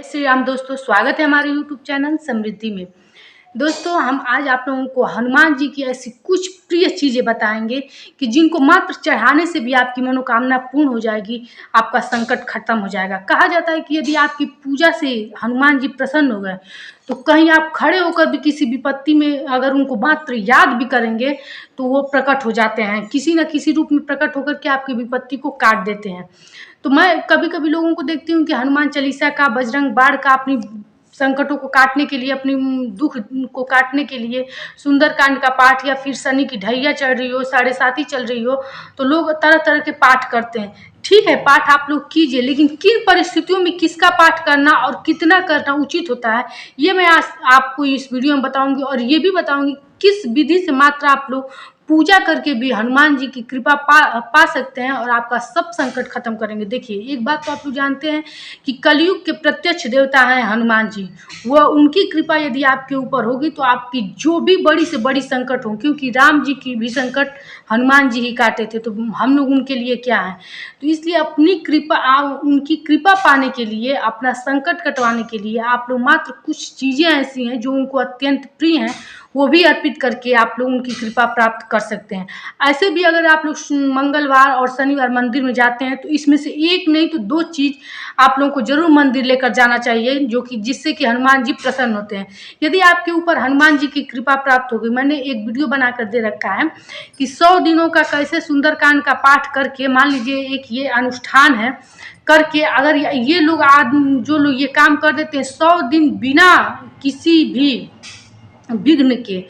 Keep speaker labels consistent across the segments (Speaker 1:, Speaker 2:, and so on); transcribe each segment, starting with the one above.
Speaker 1: श्री राम दोस्तों, स्वागत है हमारे YouTube चैनल समृद्धि में। दोस्तों, हम आज आप लोगों को हनुमान जी की ऐसी कुछ प्रिय चीज़ें बताएंगे कि जिनको मात्र चढ़ाने से भी आपकी मनोकामना पूर्ण हो जाएगी, आपका संकट खत्म हो जाएगा। कहा जाता है कि यदि आपकी पूजा से हनुमान जी प्रसन्न हो गए तो कहीं आप खड़े होकर भी किसी विपत्ति में अगर उनको मात्र याद भी करेंगे तो वो प्रकट हो जाते हैं, किसी न किसी रूप में प्रकट होकर के आपकी विपत्ति को काट देते हैं। तो मैं कभी-कभी लोगों को देखती हूँ कि हनुमान चालीसा का, बजरंग बाण का अपनी संकटों को काटने के लिए, अपनी दुःख को काटने के लिए सुंदरकांड का पाठ या फिर शनि की ढैया चढ़ रही हो, साढ़े साती चल रही हो, तो लोग तरह-तरह के पाठ करते हैं। ठीक है, पाठ आप लोग कीजिए, लेकिन किन परिस्थितियों में किसका पाठ करना और कितना करना उचित होता है, ये मैं आज आपको इस वीडियो में बताऊँगी और ये भी बताऊँगी किस विधि से मात्र आप लोग पूजा करके भी हनुमान जी की कृपा पा सकते हैं और आपका सब संकट खत्म करेंगे। देखिए, एक बात तो आप लोग जानते हैं कि कलयुग के प्रत्यक्ष देवता हैं हनुमान जी। वह उनकी कृपा यदि आपके ऊपर होगी तो आपकी जो भी बड़ी से बड़ी संकट हो, क्योंकि राम जी की भी संकट हनुमान जी ही काटे थे, तो हम लोग उनके लिए क्या है। तो इसलिए अपनी कृपा, उनकी कृपा पाने के लिए, अपना संकट कटवाने के लिए आप लोग मात्र कुछ चीज़ें ऐसी हैं जो उनको अत्यंत प्रिय हैं, वो भी अर्पित करके आप लोग उनकी कृपा प्राप्त कर सकते हैं। ऐसे भी अगर आप लोग मंगलवार और शनिवार मंदिर में जाते हैं तो इसमें से एक नहीं तो दो चीज़ आप लोगों को जरूर मंदिर लेकर जाना चाहिए, जो कि जिससे कि हनुमान जी प्रसन्न होते हैं। यदि आपके ऊपर हनुमान जी की कृपा प्राप्त हो गई, मैंने एक वीडियो बनाकर दे रखा है कि 100 दिनों का कैसे सुंदरकांड का पाठ करके, मान लीजिए एक ये अनुष्ठान है करके, अगर ये लोग जो लोग ये काम कर देते हैं 100 दिन बिना किसी भी विघ्न के,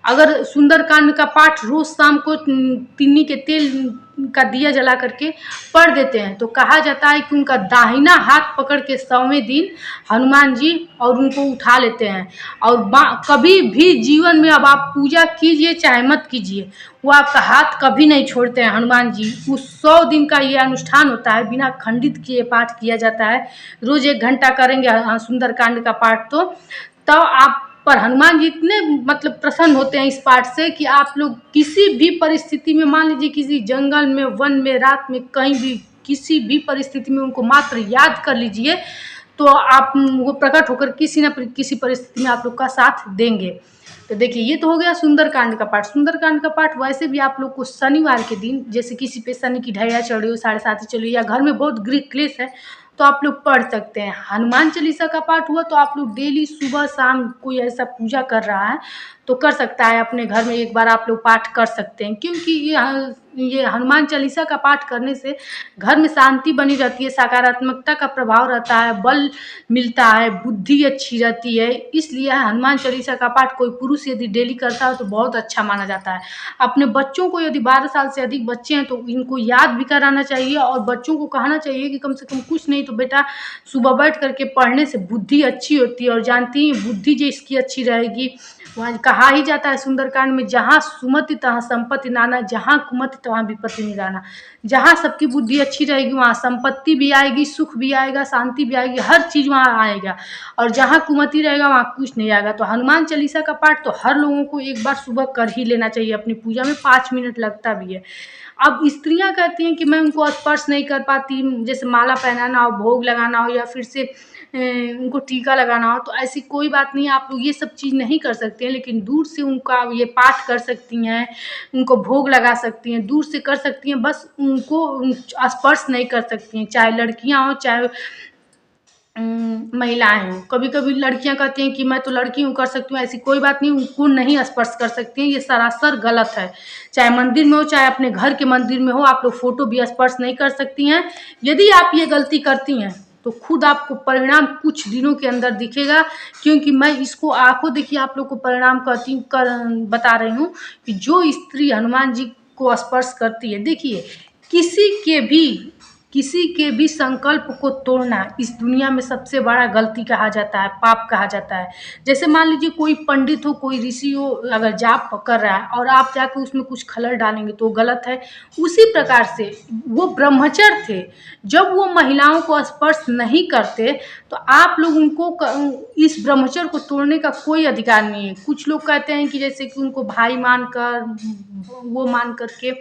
Speaker 1: अगर सुंदरकांड का पाठ रोज शाम को तिन्नी के तेल का दिया जला करके पढ़ देते हैं, तो कहा जाता है कि उनका दाहिना हाथ पकड़ के 100वें दिन हनुमान जी और उनको उठा लेते हैं। और कभी भी जीवन में, अब आप पूजा कीजिए चाहे मत कीजिए, वो आपका हाथ कभी नहीं छोड़ते हैं हनुमान जी। उस 100 दिन का ये अनुष्ठान होता है, बिना खंडित किए पाठ किया जाता है। रोज 1 घंटा करेंगे सुंदरकांड का पाठ तो आप पर हनुमान जी इतने मतलब प्रसन्न होते हैं इस पाठ से कि आप लोग किसी भी परिस्थिति में, मान लीजिए किसी जंगल में, वन में, रात में, कहीं भी किसी भी परिस्थिति में उनको मात्र याद कर लीजिए तो आप वो प्रकट होकर किसी न किसी परिस्थिति में आप लोग का साथ देंगे। तो देखिए, ये तो हो गया सुंदरकांड का पाठ। सुंदरकांड का पाठ वैसे भी आप लोग को शनिवार के दिन, जैसे किसी पे शनि की ढैया चढ़ रही हो, साढ़े साती चल रही हो, या घर में बहुत गृह क्लेश है, तो आप लोग पढ़ सकते हैं। हनुमान चालीसा का पाठ हुआ तो आप लोग डेली सुबह शाम कोई ऐसा पूजा कर रहा है तो कर सकता है, अपने घर में एक बार आप लोग पाठ कर सकते हैं, क्योंकि ये हनुमान चालीसा का पाठ करने से घर में शांति बनी रहती है, सकारात्मकता का प्रभाव रहता है, बल मिलता है, बुद्धि अच्छी रहती है। इसलिए हनुमान चालीसा का पाठ कोई पुरुष यदि डेली करता है तो बहुत अच्छा माना जाता है। अपने बच्चों को, यदि 12 साल से अधिक बच्चे हैं तो इनको याद भी कराना चाहिए और बच्चों को कहना चाहिए कि कम से कम कुछ नहीं तो बेटा सुबह बैठ करके पढ़ने से बुद्धि अच्छी होती है। और जानती हैं, बुद्धि जिसकी अच्छी रहेगी, वहाँ कहा ही जाता है सुंदरकांड में, जहाँ सुमति तहाँ संपत्ति नाना, जहाँ कुमति तहाँ विपत्ति निराना। जहाँ सबकी बुद्धि अच्छी रहेगी वहाँ संपत्ति भी आएगी, सुख भी आएगा, शांति भी आएगी, हर चीज़ वहाँ आएगा। और जहाँ कुमति रहेगा वहाँ कुछ नहीं आएगा। तो हनुमान चालीसा का पाठ तो हर लोगों को एक बार सुबह कर ही लेना चाहिए अपनी पूजा में, 5 मिनट लगता भी है। अब स्त्रियां कहती हैं कि मैं उनको स्पर्श नहीं कर पाती, जैसे माला पहनाना हो, भोग लगाना हो, या फिर से उनको टीका लगाना हो, तो ऐसी कोई बात नहीं है, आप लोग ये सब चीज़ नहीं कर सकते हैं, लेकिन दूर से उनका ये पाठ कर सकती हैं, उनको भोग लगा सकती हैं, दूर से कर सकती हैं, बस उनको स्पर्श नहीं कर सकती हैं, चाहे लड़कियां हो चाहे महिलाएं हों। कभी कभी लड़कियां कहती हैं कि मैं तो लड़की हूँ, कर सकती हूँ, ऐसी कोई बात नहीं, उनको नहीं स्पर्श कर सकती हैं, ये सरासर गलत है। चाहे मंदिर में हो चाहे अपने घर के मंदिर में हो, आप लोग फोटो भी स्पर्श नहीं कर सकती हैं। यदि आप ये गलती करती हैं तो खुद आपको परिणाम कुछ दिनों के अंदर दिखेगा, क्योंकि मैं इसको आंखों देखिए आप लोग को परिणाम बता रही हूँ कि जो स्त्री हनुमान जी को स्पर्श करती है, देखिए किसी के भी संकल्प को तोड़ना इस दुनिया में सबसे बड़ा गलती कहा जाता है, पाप कहा जाता है। जैसे मान लीजिए कोई पंडित हो, कोई ऋषि हो, अगर जाप कर रहा है और आप जाकर उसमें कुछ खलल डालेंगे तो गलत है। उसी प्रकार से वो ब्रह्मचर्य थे, जब वो महिलाओं को स्पर्श नहीं करते तो आप लोग उनको इस ब्रह्मचर्य को तोड़ने का कोई अधिकार नहीं है। कुछ लोग कहते हैं कि जैसे कि उनको भाई मानकर, वो मान करके,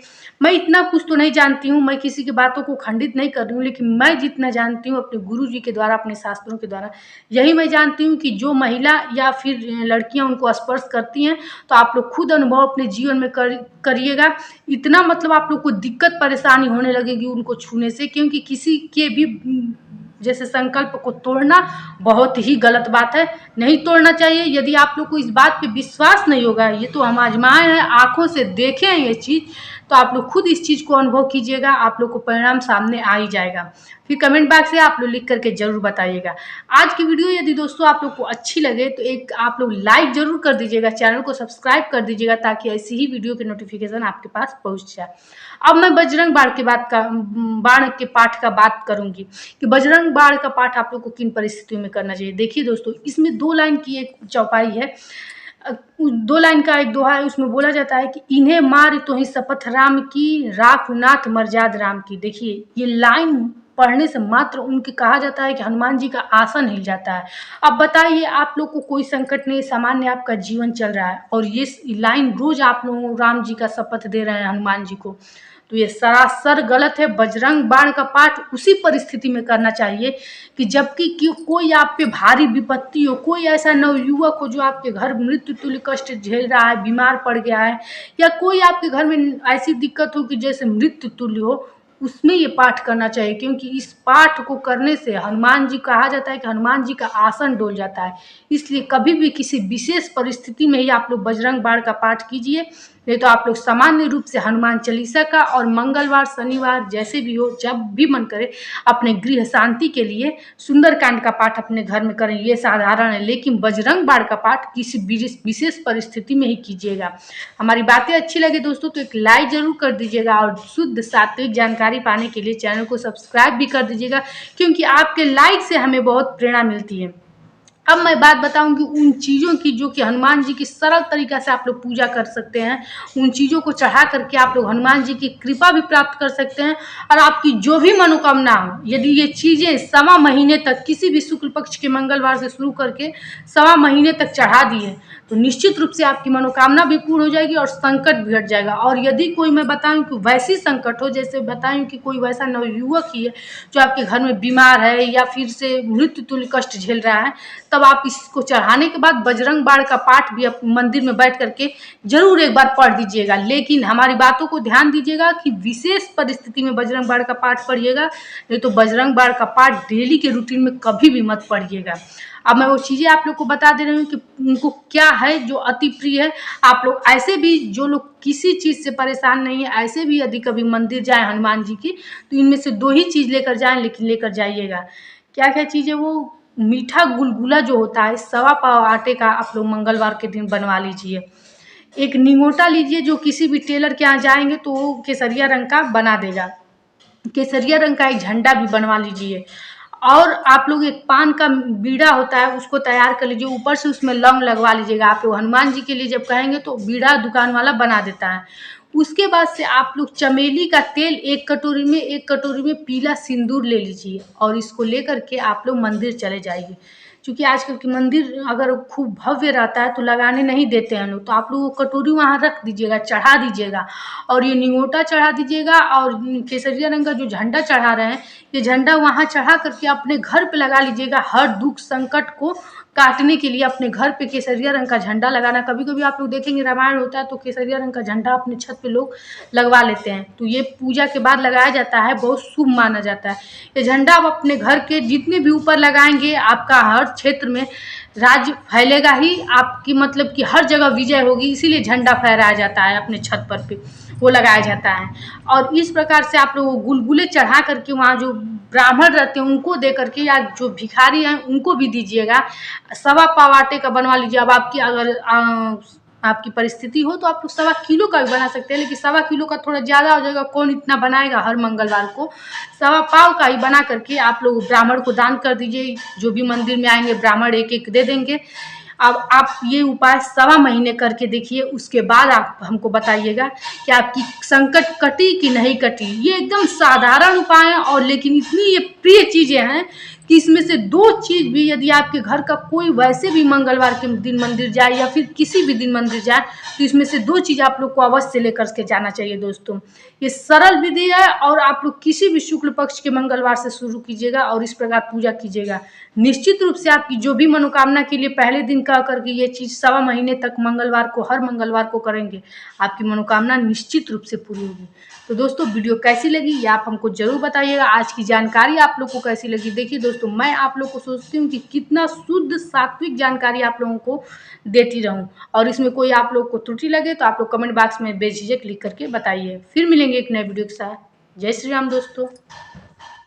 Speaker 1: मैं इतना कुछ तो नहीं जानती हूँ, मैं किसी की बातों को खंडित नहीं कर रही हूँ, लेकिन मैं जितना जानती हूँ अपने गुरु जी के द्वारा, अपने शास्त्रों के द्वारा, यही मैं जानती हूँ कि जो महिला या फिर लड़कियां उनको स्पर्श करती हैं तो आप लोग खुद अनुभव अपने जीवन में करिएगा। इतना मतलब आप लोग को दिक्कत परेशानी होने लगेगी उनको छूने से, क्योंकि किसी के भी जैसे संकल्प को तोड़ना बहुत ही गलत बात है, नहीं तोड़ना चाहिए। यदि आप लोग को इस बात पे विश्वास नहीं होगा, ये तो हम आजमाए हैं, आंखों से देखे हैं ये चीज़, तो आप लोग खुद इस चीज़ को अनुभव कीजिएगा, आप लोग को परिणाम सामने आ ही जाएगा। फिर कमेंट बॉक्स से आप लोग लिख करके जरूर बताइएगा। आज की वीडियो यदि दोस्तों आप लोग को अच्छी लगे तो एक आप लोग लाइक जरूर कर दीजिएगा, चैनल को सब्सक्राइब कर दीजिएगा, ताकि ऐसी ही वीडियो के नोटिफिकेशन आपके पास पहुंच जाए। अब मैं बजरंग बाण के पाठ का बात करूंगी कि बजरंग बाण का पाठ आप लोग को किन परिस्थितियों में करना चाहिए। देखिए दोस्तों, इसमें 2 लाइन की एक चौपाई है, 2 लाइन का एक दोहा है। उसमें बोला जाता है कि इन्हें मार तो ही शपथ राम की, राख नाथ मर्याद राम की। देखिए, ये लाइन पढ़ने से मात्र उनके कहा जाता है कि हनुमान जी का आसन हिल जाता है। अब बताइए, आप लोग को कोई संकट नहीं, सामान्य आपका जीवन चल रहा है, और ये लाइन रोज आप लोग राम जी का शपथ दे रहे हैं हनुमान जी को, तो ये सरासर गलत है। बजरंग बाण का पाठ उसी परिस्थिति में करना चाहिए कि जबकि कोई आप पे भारी विपत्ति हो, कोई ऐसा नवयुवक हो जो आपके घर मृत्यु तुल्य कष्ट झेल रहा है, बीमार पड़ गया है, या कोई आपके घर में ऐसी दिक्कत हो कि जैसे मृत्यु तुल्य हो, उसमें ये पाठ करना चाहिए। क्योंकि इस पाठ को करने से हनुमान जी, कहा जाता है कि हनुमान जी का आसन डोल जाता है। इसलिए कभी भी किसी विशेष परिस्थिति में ही आप लोग बजरंग बाण का पाठ कीजिए, नहीं तो आप लोग सामान्य रूप से हनुमान चालीसा का और मंगलवार शनिवार जैसे भी हो, जब भी मन करे, अपने गृह शांति के लिए सुंदरकांड का पाठ अपने घर में करें, ये साधारण है। लेकिन बजरंग बाण का पाठ किसी विशेष परिस्थिति में ही कीजिएगा। हमारी बातें अच्छी लगे दोस्तों तो एक लाइक जरूर कर दीजिएगा, और शुद्ध सात्विक जानकारी पाने के लिए चैनल को सब्सक्राइब भी कर दीजिएगा, क्योंकि आपके लाइक से हमें बहुत प्रेरणा मिलती है। अब मैं बात बताऊंगी उन चीज़ों की जो कि हनुमान जी की सरल तरीका से आप लोग पूजा कर सकते हैं। उन चीज़ों को चढ़ा करके आप लोग हनुमान जी की कृपा भी प्राप्त कर सकते हैं, और आपकी जो भी मनोकामना हो, यदि ये चीज़ें 1.25 महीने तक किसी भी शुक्ल पक्ष के मंगलवार से शुरू करके 1.25 महीने तक चढ़ा दिए, तो निश्चित रूप से आपकी मनोकामना भी पूर्ण हो जाएगी और संकट भी हट जाएगा। और यदि कोई, मैं बताऊं कि वैसी संकट हो, जैसे बताऊं कि कोई वैसा नवयुवक ही है जो आपके घर में बीमार है या फिर से मृत्यु तुल्य कष्ट झेल रहा है, तब आप इसको चढ़ाने के बाद बजरंग बाण का पाठ भी मंदिर में बैठ करके जरूर एक बार पढ़ दीजिएगा। लेकिन हमारी बातों को ध्यान दीजिएगा कि विशेष परिस्थिति में बजरंग बाण का पाठ पढ़िएगा, नहीं तो बजरंग बाण का पाठ डेली के रूटीन में कभी भी मत पढ़िएगा। अब मैं वो चीज़ें आप लोग को बता दे रही हूँ कि उनको क्या है जो अति प्रिय है। आप लोग ऐसे भी, जो लोग किसी चीज़ से परेशान नहीं है, ऐसे भी यदि कभी मंदिर जाए हनुमान जी की, तो इनमें से 2 ही चीज़ लेकर जाएं, लेकिन लेकर जाइएगा। क्या क्या चीज़ है वो? मीठा गुलगुला जो होता है 1.25 पाव आटे का, आप लोग मंगलवार के दिन बनवा लीजिए। एक निंगोटा लीजिए, जो किसी भी टेलर के यहाँ जाएंगे तो वो केसरिया रंग का बना देगा। केसरिया रंग का एक झंडा भी बनवा लीजिए। और आप लोग एक पान का बीड़ा होता है, उसको तैयार कर लीजिए, ऊपर से उसमें लौंग लगवा लीजिएगा। आप लोग हनुमान जी के लिए जब कहेंगे तो बीड़ा दुकान वाला बना देता है। उसके बाद से आप लोग चमेली का तेल 1 कटोरी में पीला सिंदूर ले लीजिए, और इसको लेकर के आप लोग मंदिर चले जाइए। क्योंकि आजकल के मंदिर अगर खूब भव्य रहता है तो लगाने नहीं देते हैं लोग, तो आप लोग वो कटोरी वहाँ रख दीजिएगा, चढ़ा दीजिएगा, और ये निंगोटा चढ़ा दीजिएगा, और केसरिया रंग का जो झंडा चढ़ा रहे हैं, ये झंडा वहाँ चढ़ा करके अपने घर पे लगा लीजिएगा। हर दुख संकट को काटने के लिए अपने घर पे केसरिया रंग का झंडा लगाना। कभी कभी आप लोग देखेंगे रामायण होता है तो केसरिया रंग का झंडा अपने छत पे लोग लगवा लेते हैं, तो ये पूजा के बाद लगाया जाता है, बहुत शुभ माना जाता है। ये झंडा आप अपने घर के जितने भी ऊपर लगाएंगे, आपका हर क्षेत्र में राज्य फैलेगा ही, आपकी मतलब कि हर जगह विजय होगी। इसीलिए झंडा फहराया जाता है, अपने छत पर पे वो लगाया जाता है। और इस प्रकार से आप लोग गुलगुले चढ़ा करके वहाँ जो ब्राह्मण रहते हैं उनको दे करके, या जो भिखारी हैं उनको भी दीजिएगा। 1.25 पाव आटे का बनवा लीजिए। अब आपकी अगर आपकी परिस्थिति हो तो आप लोग 1.25 किलो का भी बना सकते हैं, लेकिन 1.25 किलो का थोड़ा ज़्यादा हो जाएगा, कौन इतना बनाएगा हर मंगलवार को। 1.25 पाव का ही बना करके आप लोग ब्राह्मण को दान कर दीजिए। जो भी मंदिर में आएंगे ब्राह्मण 1-1 दे देंगे। अब आप ये उपाय 1.25 महीने करके देखिए, उसके बाद आप हमको बताइएगा कि आपकी संकट कटी कि नहीं कटी। ये एकदम साधारण उपाय है, और लेकिन इतनी ये प्रिय चीज़ें हैं कि इसमें से 2 चीज़ भी यदि आपके घर का कोई वैसे भी मंगलवार के दिन मंदिर जाए या फिर किसी भी दिन मंदिर जाए, तो इसमें से 2 चीज़ आप लोग को अवश्य लेकर के जाना चाहिए दोस्तों। ये सरल विधि है और आप लोग किसी भी शुक्ल पक्ष के मंगलवार से शुरू कीजिएगा और इस प्रकार पूजा कीजिएगा। निश्चित रूप से आपकी जो भी मनोकामना के लिए पहले दिन कह करके ये चीज़ सवा महीने तक मंगलवार को, हर मंगलवार को करेंगे, आपकी मनोकामना निश्चित रूप से पूरी होगी। तो दोस्तों वीडियो कैसी लगी ये आप हमको ज़रूर बताइएगा। आज की जानकारी आप लोग को कैसी लगी? देखिए दोस्तों, मैं आप लोग को सोचती हूँ कि कितना शुद्ध सात्विक जानकारी आप लोगों को देती रहूँ, और इसमें कोई आप लोग को त्रुटि लगे तो आप लोग कमेंट बॉक्स में बेझिझक लिख करके बताइए। फिर मिलेंगे एक नए वीडियो के साथ। जय श्री राम दोस्तों।